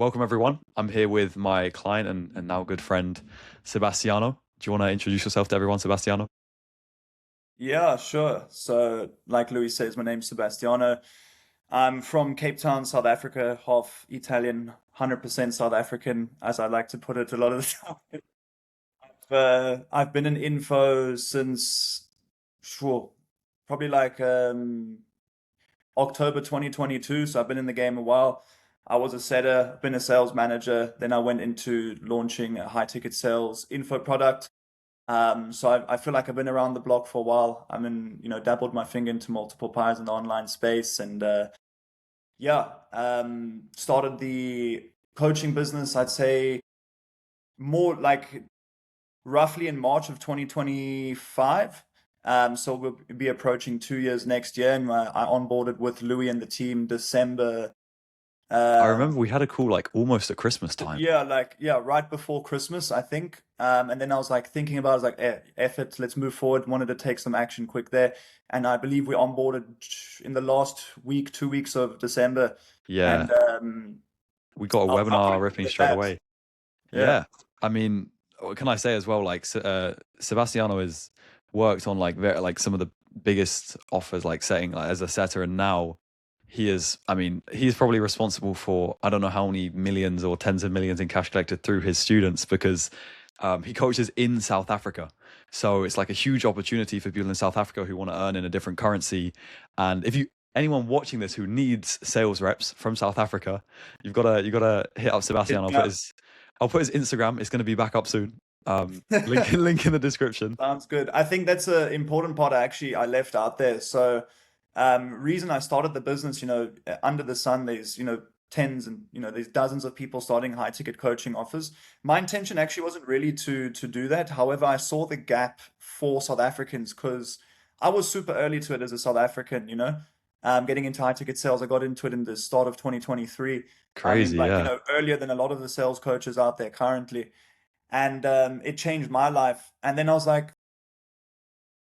Welcome, everyone. I'm here with my client and now good friend, Sebastiano. Do you want to introduce yourself to everyone, Sebastiano? Yeah, sure. So, like Louis says, my name's Sebastiano. I'm from Cape Town, South Africa, half Italian, 100% South African, as I like to put it a lot of the time. I've been in info since, sure, probably like October 2022. So I've been in the game a while. I was a setter, been a sales manager. Then I went into launching a high ticket sales info product. So I feel like I've been around the block for a while. Dabbled my finger into multiple pies in the online space, and started the coaching business. I'd say more like roughly in March of 2025. So we'll be approaching 2 years next year, and I onboarded with Louis and the team December. I Uh, remember we had a call like almost at Christmas time. right before Christmas, I think. And then I was like thinking about, it, I was like, F it, let's move forward. Wanted to take some action quick there. And I believe we onboarded in the last week, 2 weeks of December. Yeah, And we got a I'll webinar leave it ripping at straight that. away. Yeah. Yeah, I mean, what can I say as well? Like, Sebastiano has worked on like like some of the biggest offers, like setting like, as a setter, and now he is. I mean, he's probably responsible for I don't know how many millions or tens of millions in cash collected through his students because he coaches in South Africa. So it's like a huge opportunity for people in South Africa who want to earn in a different currency. And if you anyone watching this who needs sales reps from South Africa, you gotta hit up Hit Sebastian. me up. I'll put his Instagram. It's going to be back up soon. Link in the description. Sounds good. I think that's an important part I left out there. So, reason I started the business, under the sun, there's, tens and, there's dozens of people starting high ticket coaching offers. My intention actually wasn't really to do that. However, I saw the gap for South Africans because I was super early to it as a South African, getting into high ticket sales. I got into it in the start of 2023. I mean, Crazy, like, yeah. earlier than a lot of the sales coaches out there currently. And it changed my life. And then I was like,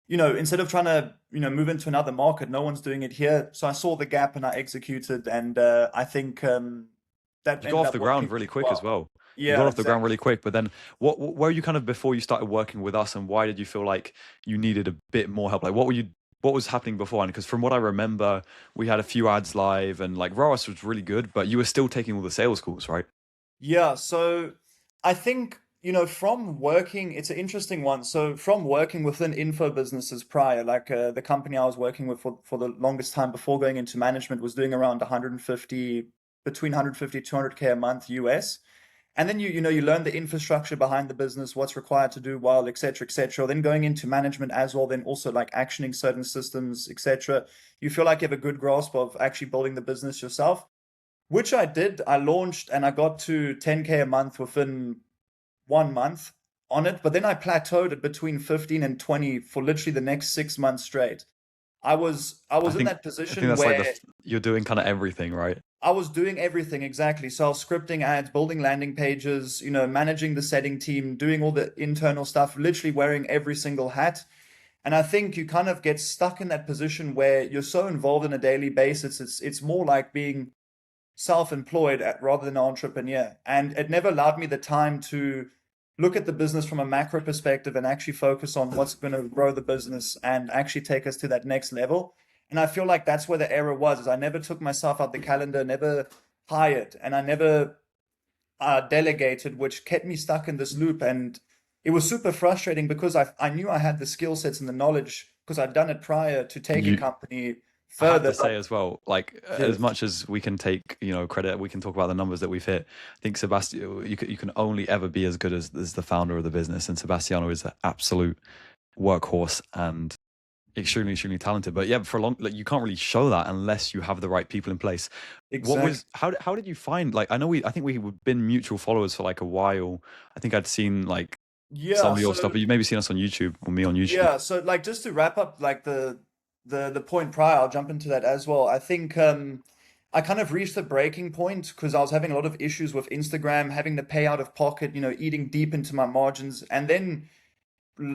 instead of trying to, move into another market, no one's doing it here. So I saw the gap and I executed, and I think that You got ended off up the ground working really really quick as well. well. You got Yeah, off the ground really exactly. quick. But then, what were you kind of before you started working with us, and why did you feel like you needed a bit more help? Like, what was happening beforehand? Because from what I remember, we had a few ads live, and like ROAS was really good, but you were still taking all the sales calls, right? Yeah, so I think, from working, it's an interesting one. So from working within info businesses prior, like the company I was working with for the longest time before going into management was doing around 150, between 150, 200K a month US. And then you learn the infrastructure behind the business, what's required to do well, et cetera, et cetera. Then going into management as well, then also like actioning certain systems, et cetera. You feel like you have a good grasp of actually building the business yourself, which I did. I launched and I got to 10K a month within 1 month on it, but then I plateaued at between 15 and 20 for literally the next 6 months straight. I was I in think that I think position that's like where you're doing kind of everything, right? I was doing everything exactly. So I was scripting ads, building landing pages, managing the setting team, doing all the internal stuff, literally wearing every single hat. And I think you kind of get stuck in that position where you're so involved on a daily basis. It's more like being self-employed rather than an entrepreneur. And it never allowed me the time to look at the business from a macro perspective and actually focus on what's going to grow the business and actually take us to that next level. And I feel like that's where the error was, is I never took myself out the calendar, never hired, and I never delegated, which kept me stuck in this loop. And it was super frustrating because I knew I had the skill sets and the knowledge because I'd done it prior to take a You company I have further. to say as well, like as Cheers. much as we can take, credit, we can talk about the numbers that we've hit. I think Sebastian, you can only ever be as good as the founder of the business, and Sebastiano is an absolute workhorse and extremely talented. But yeah, for a long, like you can't really show that unless you have the right people in place. Exactly. How did you find like I think we've been mutual followers for like a while. I think I'd seen like some Yeah, of your stuff, so but you maybe seen us on YouTube or me on YouTube. yeah, so like just to wrap up like the point prior, I'll jump into that as well. I think I kind of reached the breaking point because I was having a lot of issues with Instagram, having to pay out of pocket, eating deep into my margins. And then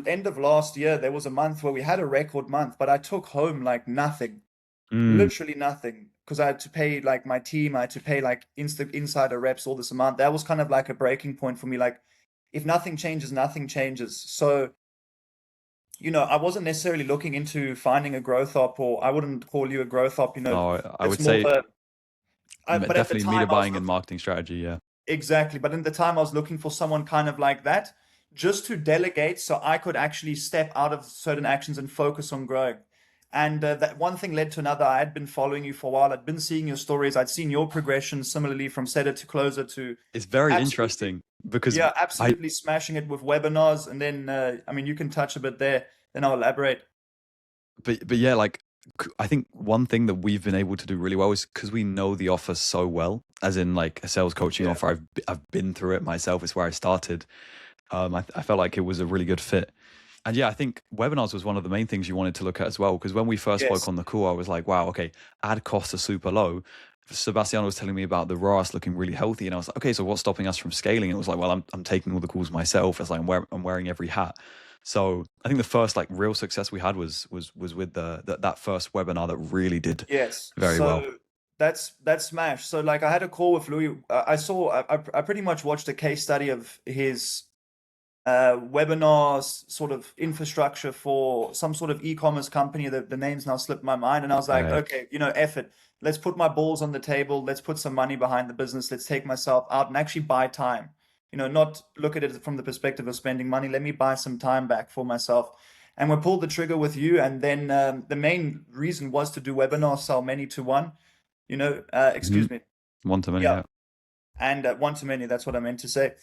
end of last year, there was a month where we had a record month, but I took home like nothing, Mm, literally nothing. because I had to pay like my team, I had to pay like insider reps, all this amount. That was kind of like a breaking point for me. Like, if nothing changes, nothing changes. So, I wasn't necessarily looking into finding a growth op, or I wouldn't call you a growth op. No, I It's would more say of but at the definitely time media I was buying and looking. marketing strategy. Yeah. Exactly. But in the time I was looking for someone kind of like that, just to delegate so I could actually step out of certain actions and focus on growing. And that one thing led to another. I had been following you for a while. I'd been seeing your stories. I'd seen your progression similarly from setter to closer to It's very absolutely, interesting because yeah, I absolutely smashing it with webinars. And then, I mean, you can touch a bit there, then I'll elaborate. but yeah, like I think one thing that we've been able to do really well is because we know the offer so well, as in like a sales coaching Yeah. offer. I've been through it myself. It's where I started. I felt like it was a really good fit. And yeah, I think webinars was one of the main things you wanted to look at as well. Because when we first spoke Yes. on the call, I was like, wow, okay, ad costs are super low. Sebastiano was telling me about the ROAS looking really healthy. And I was like, okay, so what's stopping us from scaling? And it was like, well, I'm taking all the calls myself. It's like I'm wearing every hat. So I think the first like real success we had was with that first webinar that really did Yes. very well. So that's smash. So like I had a call with Louis. I pretty much watched a case study of his webinars sort of infrastructure for some sort of e-commerce company. The name's now slipped my mind, and I was like, Right. okay, F it. Let's put my balls on the table. Let's put some money behind the business. Let's take myself out and actually buy time. Not look at it from the perspective of spending money. Let me buy some time back for myself. And we pulled the trigger with you. And then the main reason was to do webinars, sell many to one. Mhm. Excuse me. One to many, Yeah, yeah. and one to many. That's what I meant to say.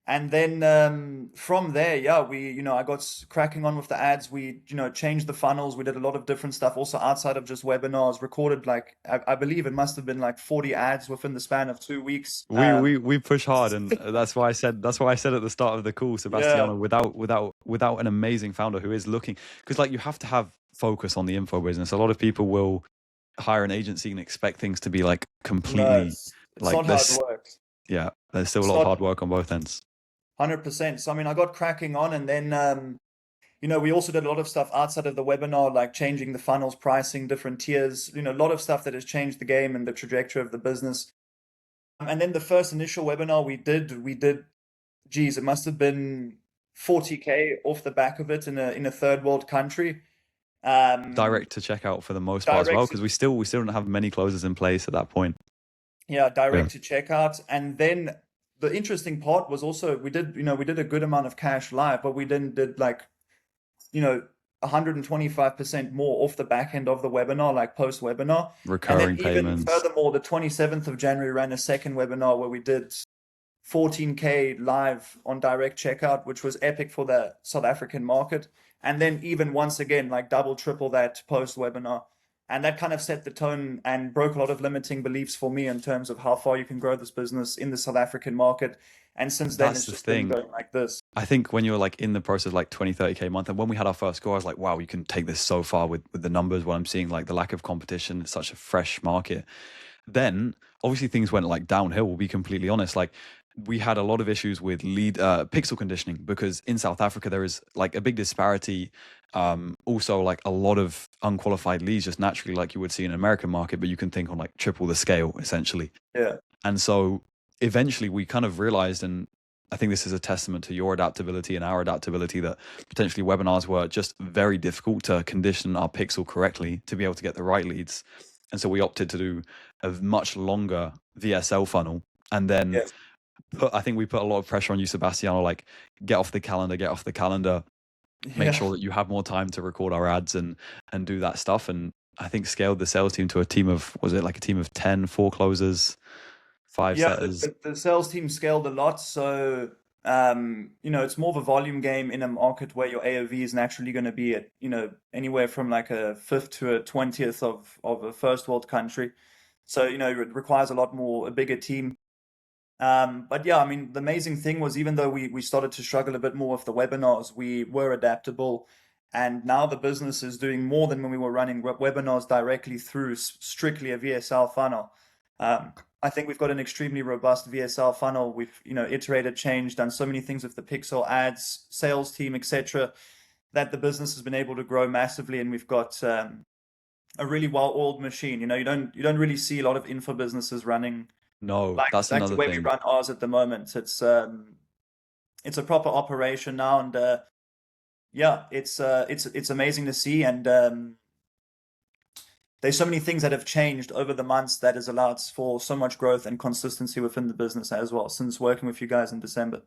And then from there, yeah, I got cracking on with the ads. We, changed the funnels. We did a lot of different stuff also outside of just webinars, recorded like, I believe it must have been like 40 ads within the span of 2 weeks. We push hard, and that's why I said at the start of the call, Yeah, Sebastiano, without an amazing founder who is looking, because like you have to have focus on the info business. A lot of people will hire an agency and expect things to be like no, completely it's like not how it this. works. Yeah, there's still a It's lot of not hard work on both ends. 100%. So, I mean, I got cracking on, and then, we also did a lot of stuff outside of the webinar, like changing the funnels, pricing, different tiers, a lot of stuff that has changed the game and the trajectory of the business. And then the first initial webinar we did, geez, it must have been 40K off the back of it in a third world country. Um, Direct to checkout for the most part as well, direct to, because we still don't have many closers in place at that point. yeah, Yeah, direct to checkout. And then the interesting part was also we did a good amount of cash live, but we then did like, you know, 125% more off the back end of the webinar, like post webinar. And then recurring even payments. furthermore, the 27th of January ran a second webinar where we did 14K live on direct checkout, which was epic for the South African market. And then even once again, like double, triple that post webinar. And that kind of set the tone and broke a lot of limiting beliefs for me in terms of how far you can grow this business in the South African market. And since then, That's it's the just been thing. going like this. I think when you're like in the process, like 20, 30K a month, and when we had our first score, I was like, wow, you can take this so far with the numbers. What I'm seeing, like the lack of competition, it's such a fresh market. Then obviously things went like downhill, we'll be completely honest. Like we had a lot of issues with lead pixel conditioning because in South Africa there is like a big disparity. Also like a lot of unqualified leads just naturally like you would see in an American market, but you can think on like triple the scale essentially. Yeah. And so eventually we kind of realized, and I think this is a testament to your adaptability and our adaptability, that potentially webinars were just very difficult to condition our pixel correctly to be able to get the right leads. And so we opted to do a much longer VSL funnel. And then Yes. I think we put a lot of pressure on you, Sebastiano, like get off the calendar, get off the calendar, make Yeah. sure that you have more time to record our ads and do that stuff. And I think scaled the sales team to a team of, was it like a team of 10, 4 closers, 5 Yeah, setters? the sales team scaled a lot, so it's more of a volume game in a market where your AOV is naturally going to be at, anywhere from like a fifth to a 20th of a first world country. So, it requires a bigger team. But yeah, I mean, the amazing thing was even though we started to struggle a bit more with the webinars, we were adaptable. And now the business is doing more than when we were running webinars directly through strictly a VSL funnel. I think we've got an extremely robust VSL funnel. We've, iterated, changed, done so many things with the pixel ads, sales team, etc., that the business has been able to grow massively. And we've got a really well-oiled machine. You don't really see a lot of info businesses running No, like that's the another way we thing. run ours at the moment. It's a proper operation now, and yeah, it's amazing to see. And there's so many things that have changed over the months that has allowed for so much growth and consistency within the business as well since working with you guys in December.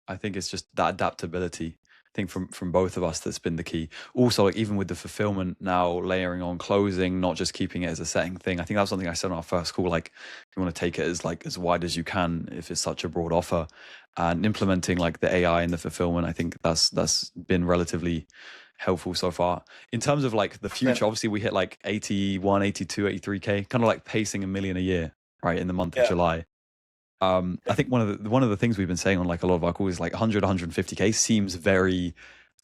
I think it's just that adaptability. I think from both of us that's been the key. Also, like even with the fulfillment now layering on closing, not just keeping it as a setting thing. I think that was something I said on our first call. Like, you want to take it as like as wide as you can if it's such a broad offer, and implementing like the AI in the fulfillment. I think that's been relatively helpful so far. In terms of like the future, obviously we hit like 81, 82, 83K, kind of like pacing a million a year, right, in the month of Yeah. July. I think one of the things we've been saying on like a lot of our calls is like 100, 150K seems very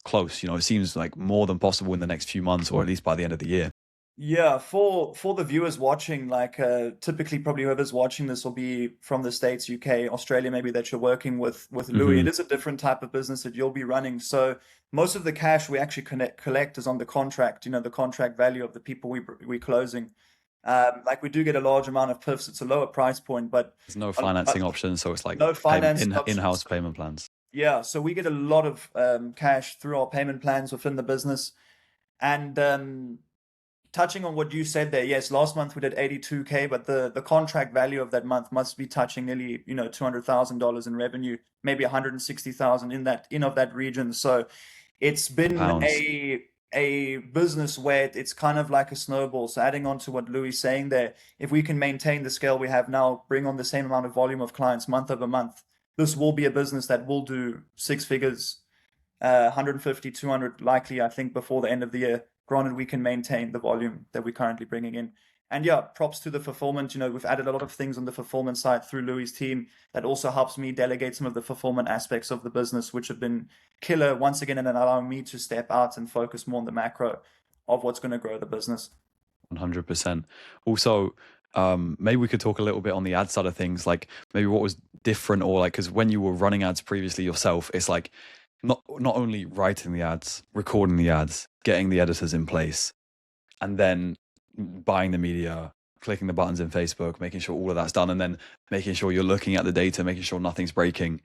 close. You know, it seems like more than possible in the next few months, or at least by the end of the year. Yeah, for the viewers watching, like typically probably whoever's watching this will be from the States, UK, Australia, maybe that you're working with Louis. It Hmm. is a different type of business that you'll be running. So most of the cash we actually collect is on the contract, the contract value of the people we closing. Like we do get a large amount of PIFs. It's a lower price point, but There's no a, financing a, options, so it's like no financing in-house options. payment plans. Yeah, so we get a lot of cash through our payment plans within the business. And touching on what you said there, yes, last month we did 82K, but the contract value of that month must be touching nearly, $200,000 in revenue, maybe 160,000 in of that region. So it's been Pounds. a business where it's kind of like a snowball. So adding on to what Louis is saying there, if we can maintain the scale we have now, bring on the same amount of volume of clients month over month, this will be a business that will do six figures, 150, 200 likely, I think, before the end of the year. Granted, we can maintain the volume that we're currently bringing in. And yeah, props to the fulfillment. We've added a lot of things on the fulfillment side through Louis' team that also helps me delegate some of the fulfillment aspects of the business, which have been killer once again and allowing me to step out and focus more on the macro of what's going to grow the business. 100%. Also, maybe we could talk a little bit on the ad side of things, like maybe what was different, or like because when you were running ads previously yourself, it's like not only writing the ads, recording the ads, getting the editors in place, and then buying the media, clicking the buttons in Facebook, making sure all of that's done, and then making sure you're looking at the data, making sure nothing's breaking.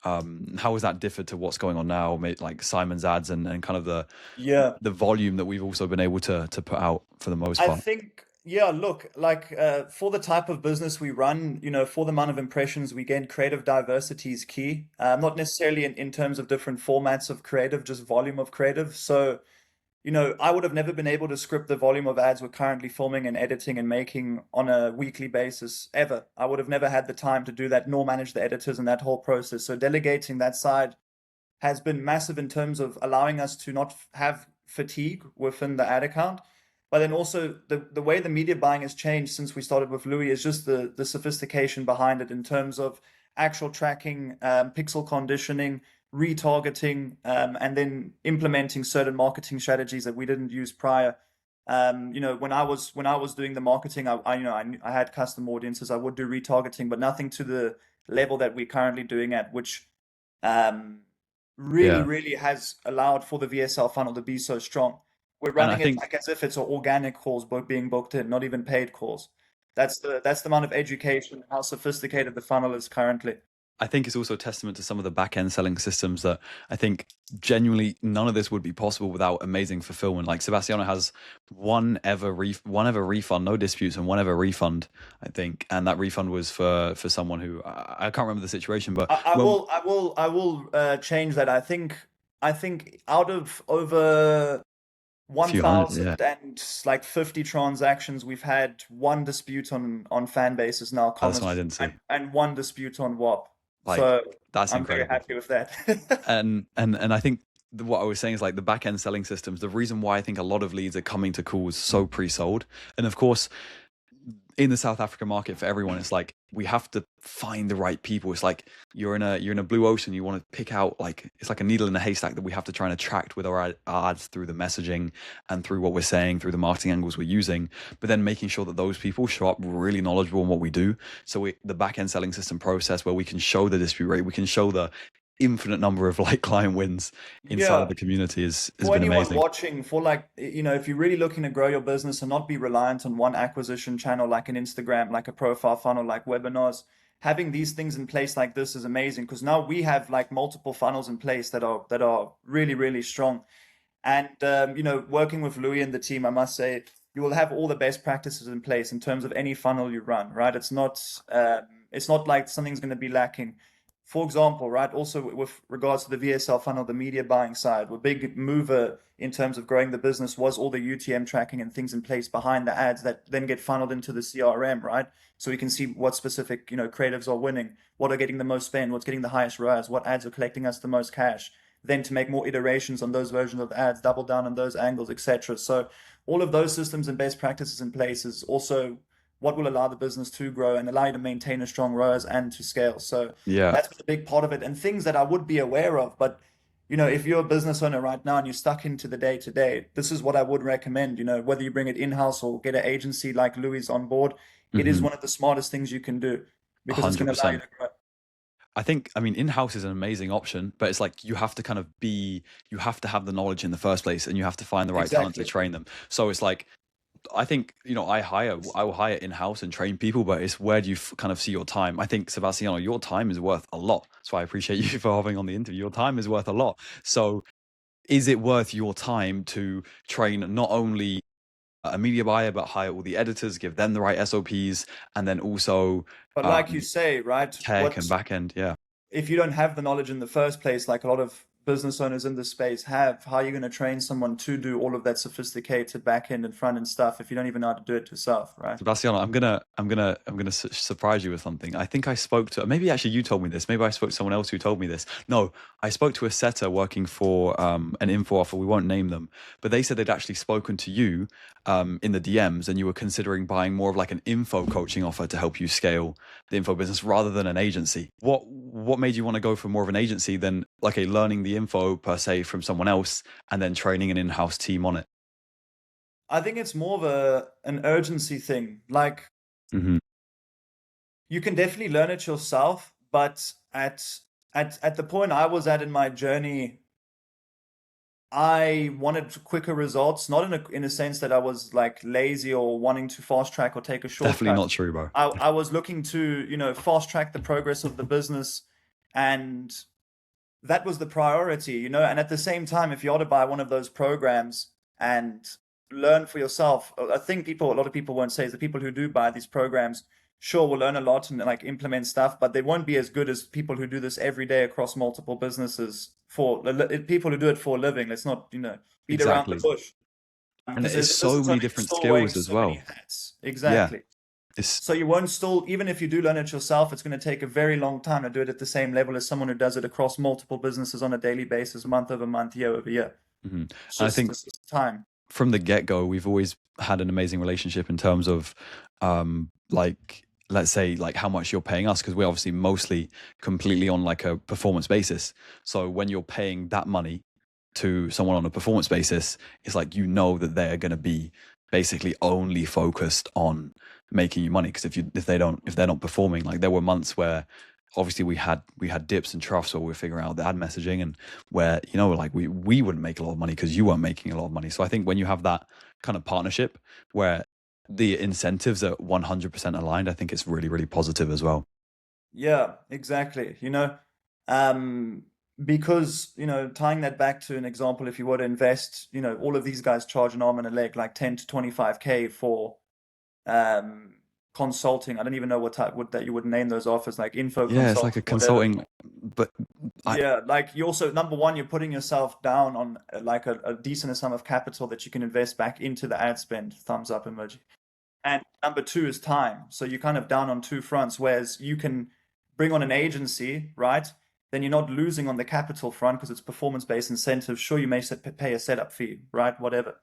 How has that differed to what's going on now, like Simon's ads and kind of Yeah, the volume that we've also been able to put out for the most I part? think, yeah, look, like for the type of business we run, for the amount of impressions we get, creative diversity is key. Not necessarily in terms of different formats of creative, just volume of creative. So, I would have never been able to script the volume of ads we're currently filming and editing and making on a weekly basis ever. I would have never had the time to do that, nor manage the editors and that whole process. So delegating that side has been massive in terms of allowing us to not have fatigue within the ad account. But then also the way the media buying has changed since we started with Louis is just the sophistication behind it in terms of actual tracking, pixel conditioning, retargeting, and then implementing certain marketing strategies that we didn't use prior. When I was doing the marketing, I had custom audiences. I would do retargeting, but nothing to the level that we're currently doing at, which um, really, Yeah. really has allowed for the VSL funnel to be so strong. We're And I running it think like as if it's an organic calls being booked in, not even paid calls. That's the amount of education, how sophisticated the funnel is currently. it's also a testament to some of the back end selling systems that I think genuinely none of this would be possible without amazing fulfillment. Like Sebastiano has one ever refund, no disputes, and one ever refund, I think, and that refund was for someone who I can't remember the situation, but I when will I will I will change that. I think out of over a few hundred, 1,000 yeah, and like 50 transactions, we've had one dispute on fan bases now, that's one I commas, didn't see. and one dispute on WAP. Like So that's I'm very incredible. happy with that. And I think what I was saying is like the back end selling systems. The reason why I think a lot of leads are coming to calls so pre-sold, and of course in the South African market for everyone, it's like we have to find the right people. It's like you're in a blue ocean. You want to pick out like it's like a needle in a haystack that we have to try and attract with our ads through the messaging and through what we're saying, through the marketing angles we're using. But then making sure that those people show up really knowledgeable in what we do. So the back end selling system process where we can show the dispute rate, we can show the infinite number of like client wins inside of Yeah. the community has For been anyone amazing. watching, for like, if you're really looking to grow your business and not be reliant on one acquisition channel like an Instagram, like a profile funnel, like webinars, having these things in place like this is amazing because now we have like multiple funnels in place that are really, really strong. And working with Louis and the team, I must say, you will have all the best practices in place in terms of any funnel you run, right? It's not like something's going to be lacking. For example, right, also with regards to the VSL funnel, the media buying side, a big mover in terms of growing the business was all the UTM tracking and things in place behind the ads that then get funneled into the CRM, right? So we can see what specific, creatives are winning, what are getting the most spend, what's getting the highest ROAS, what ads are collecting us the most cash, then to make more iterations on those versions of ads, double down on those angles, etc. So all of those systems and best practices in place is also what will allow the business to grow and allow you to maintain a strong ROAS and to scale. So Yeah, that's a big part of it, and things that I would be aware of. But if you're a business owner right now and you're stuck into the day to day, this is what I would recommend. Whether you bring it in house or get an agency like Louis on board, it is mm-hmm. one of the smartest things you can do because it's going to allow you 100%. to grow. I think, I mean, in-house is an amazing option, but it's like you have to kind of be, you have to have the knowledge in the first place and you have to find the right talent to Exactly. train them. So it's like, I think, I will hire in-house and train people, but it's where do you kind of see your time? I think, Sebastiano, your time is worth a lot. That's why I appreciate you for having on the interview. Your time is worth a lot. So is it worth your time to train not only a media buyer, but hire all the editors, give them the right SOPs, and then also But like you say, right, tech and back end? Yeah. if you don't have the knowledge in the first place, like a lot of business owners in this space have, how are you going to train someone to do all of that sophisticated back end and front end stuff if you don't even know how to do it yourself, right? Sebastiano, I'm gonna surprise you with something. I think I spoke to, maybe actually you told me this. Maybe I spoke to someone else who told me this. No, I spoke to a setter working for an info offer. We won't name them, but they said they'd actually spoken to you in the DMs, and you were considering buying more of like an info coaching offer to help you scale the info business rather than an agency. What made you want to go for more of an agency than like a learning the info per se from someone else and then training an in-house team on it? I think it's more of an urgency thing. Like Hmm. you can definitely learn it yourself, but at the point I was at in my journey, I wanted quicker results, not in a sense that I was like lazy or wanting to fast track or take a Definitely shortcut. not true, bro. I was looking to, fast track the progress of the business, and that was the priority. And at the same time, if you ought to buy one of those programs and learn for yourself, I think a lot of people won't say is the people who do buy these programs, sure, will learn a lot and like implement stuff, but they won't be as good as people who do this every day across multiple businesses for people who do it for a living. Let's not, beat around the Exactly. bush. And Because it's as a so business many owner, you're different still wearing skills as so many well. hats. Yeah. Exactly. It's So you won't still, even if you do learn it yourself, it's going to take a very long time to do it at the same level as someone who does it across multiple businesses on a daily basis, month over month, year over year. mhm. And It's I just, think it's just time. from the get-go, we've always had an amazing relationship in terms of like let's say like how much you're paying us because we're obviously mostly completely on like a performance basis. So when you're paying that money to someone on a performance basis, it's like that they're going to be basically only focused on making you money because if they're not performing, like there were months where obviously we had dips and troughs where we are figuring out the ad messaging and where like we wouldn't make a lot of money because you weren't making a lot of money. So I think when you have that kind of partnership where the incentives are 100% aligned, I think it's really, really positive as well. Yeah, exactly. Um, because, tying that back to an example, if you were to invest, all of these guys charge an arm and a leg, like 10 to 25K for um consulting. I don't even know what type would that you would name those offers, like info Yeah, it's like a consulting, whatever. consulting, but I Yeah, like you also, number one, you're putting yourself down on like a decent sum of capital that you can invest back into the ad spend, thumbs up emoji. And number two is time. So you're kind of down on two fronts, whereas you can bring on an agency, right? Then you're not losing on the capital front because it's performance-based incentives. Sure, you may pay a setup fee, right? Whatever.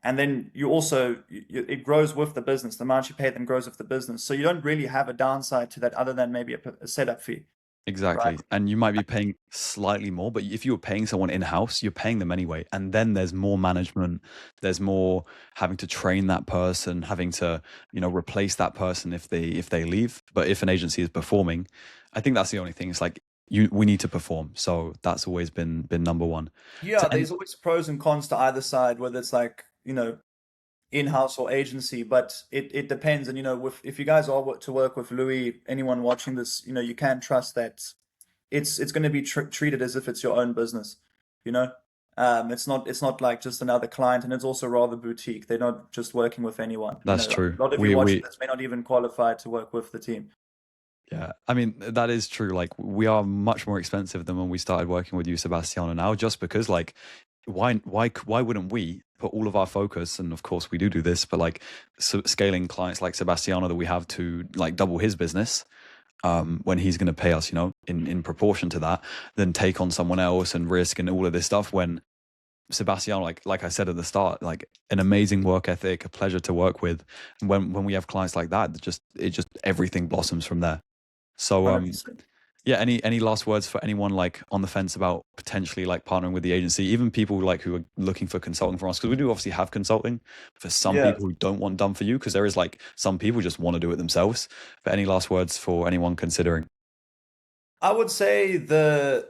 And then you also, it grows with the business. The amount you pay them grows with the business. So you don't really have a downside to that other than maybe a setup fee, right? exactly. And you might be paying slightly more, but if you're paying someone in-house, you're paying them anyway. And then there's more management, there's more having to train that person, having to, replace that person if they leave. But if an agency is performing, I think that's the only thing. It's like we need to perform. So that's always been number one. Yeah, there's always pros and cons to either side, whether it's like, in-house or agency, but it depends. And if you guys are to work with Louis, anyone watching this, you can trust that it's going to be treated as if it's your own business. You know, it's not like just another client, and it's also rather boutique. They're not just working with anyone. That's true. A lot of you watching We this may not even qualify to work with the team. Yeah, I mean that is true. Like we are much more expensive than when we started working with you, Sebastiano. Now, just because like, why wouldn't we put all of our focus? And of course, we do this, but like scaling clients like Sebastiano that we have to like double his business. When he's going to pay us, in proportion to that, then take on someone else and risk and all of this stuff. When Sebastian, like I said at the start, like an amazing work ethic, a pleasure to work with. And when we have clients like that, it just everything blossoms from there. So 100%. yeah, any last words for anyone like on the fence about potentially like partnering with the agency, even people like who are looking for consulting from us, because we do obviously have consulting for some Yeah, people who don't want done for you, because there is like some people just want to do it themselves. But any last words for anyone considering? I would say the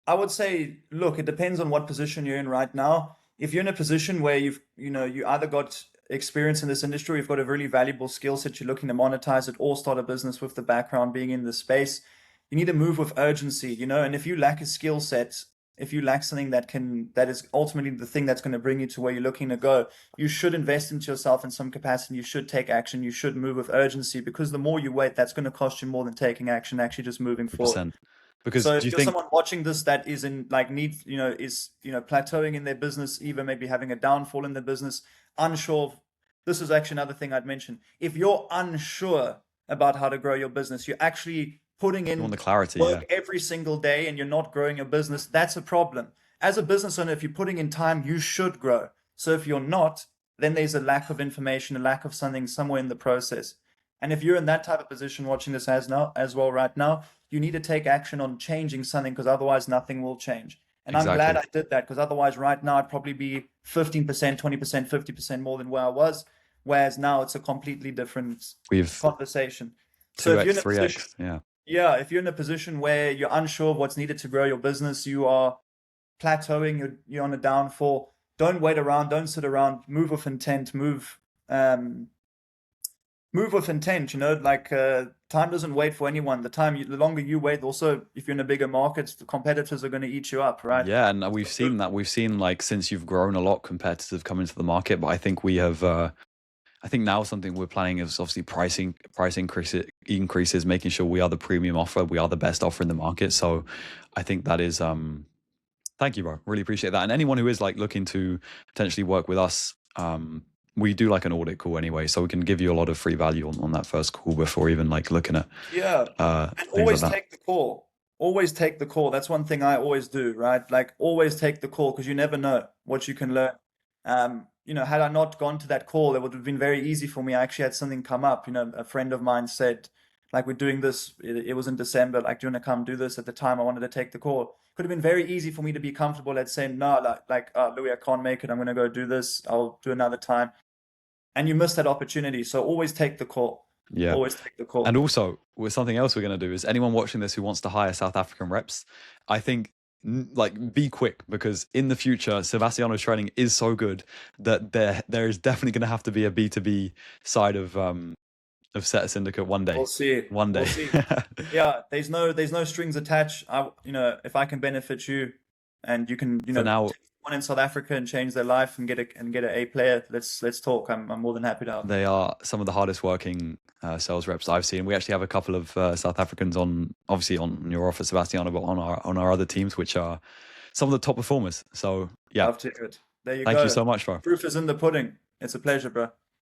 I would say, look, it depends on what position you're in right now. If you're in a position where you either got experience in this industry, you've got a really valuable skill set, you're looking to monetize it or start a business with the background being in the space, you need to move with urgency. And if you lack a skill set, if you lack something that is ultimately the thing that's going to bring you to where you're looking to go, you should invest into yourself in some capacity. You should take action. You should move with urgency, because the more you wait, that's going to cost you more than taking action, actually just moving forward. 100%. Because So do if you you're think someone watching this that is in like needs, is, plateauing in their business, even maybe having a downfall in their business, unsure this is actually another thing I'd mention. If you're unsure about how to grow your business, you're actually putting you want in the clarity? Yeah, work every single day and you're not growing your business, that's a problem. As a business owner, if you're putting in time, you should grow. So if you're not, then there's a lack of information, a lack of something somewhere in the process. And if you're in that type of position watching this as well right now, you need to take action on changing something, because otherwise nothing will change. And I'm glad exactly. I did that, because otherwise right now I'd probably be 15%, 20%, 50% more than where I was. Whereas now it's a completely different We've conversation. So if you're 2x, in a position, 3x. Yeah, yeah, if you're in a position where you're unsure of what's needed to grow your business, you are plateauing, you're on a downfall, don't wait around, don't sit around, move with intent, um, move with intent. Like time doesn't wait for anyone. The longer you wait, also if you're in a bigger market, the competitors are going to eat you up, right? yeah, and we've So move. seen that. We've seen like since you've grown a lot, competitors have come into the market. But I think we have. I think now something we're planning is obviously price increases, making sure we are the premium offer, we are the best offer in the market. So I think that is thank you, bro. Really appreciate that. And anyone who is like looking to potentially work with us, we do like an audit call anyway, so we can give you a lot of free value on that first call before even like looking at Yeah, and things like always that. take the call. Always take the call. That's one thing I always do, right? Like always take the call, because you never know what you can learn. Had I not gone to that call, it would have been very easy for me. I actually had something come up. A friend of mine said, like, we're doing this. It was in December. Like, do you want to come do this? At the time, I wanted to take the call. Could have been very easy for me to be comfortable at saying, no, Louis, I can't make it. I'm going to go do this. I'll do another time. And you miss that opportunity. So always take the call. Yeah. Always take the And call. also, with something else we're going to do is anyone watching this who wants to hire South African reps, I think like be quick, because in the future, Sebastiano's training is so good that there is definitely going to have to be a B2B side of Set a Syndicate one day. We'll see. One We'll day. see. Yeah, there's no strings attached. If I can benefit you, and you can, For now, take one in South Africa and change their life and get an A player, let's talk. I'm more than happy to help. they are some of the hardest working sales reps I've seen. We actually have a couple of South Africans on, obviously on your offer, Sebastiano, but on our other teams, which are some of the top performers. So yeah, Love to hear it. There you thank you go. so much, bro. Proof is in the pudding. It's a pleasure, bro.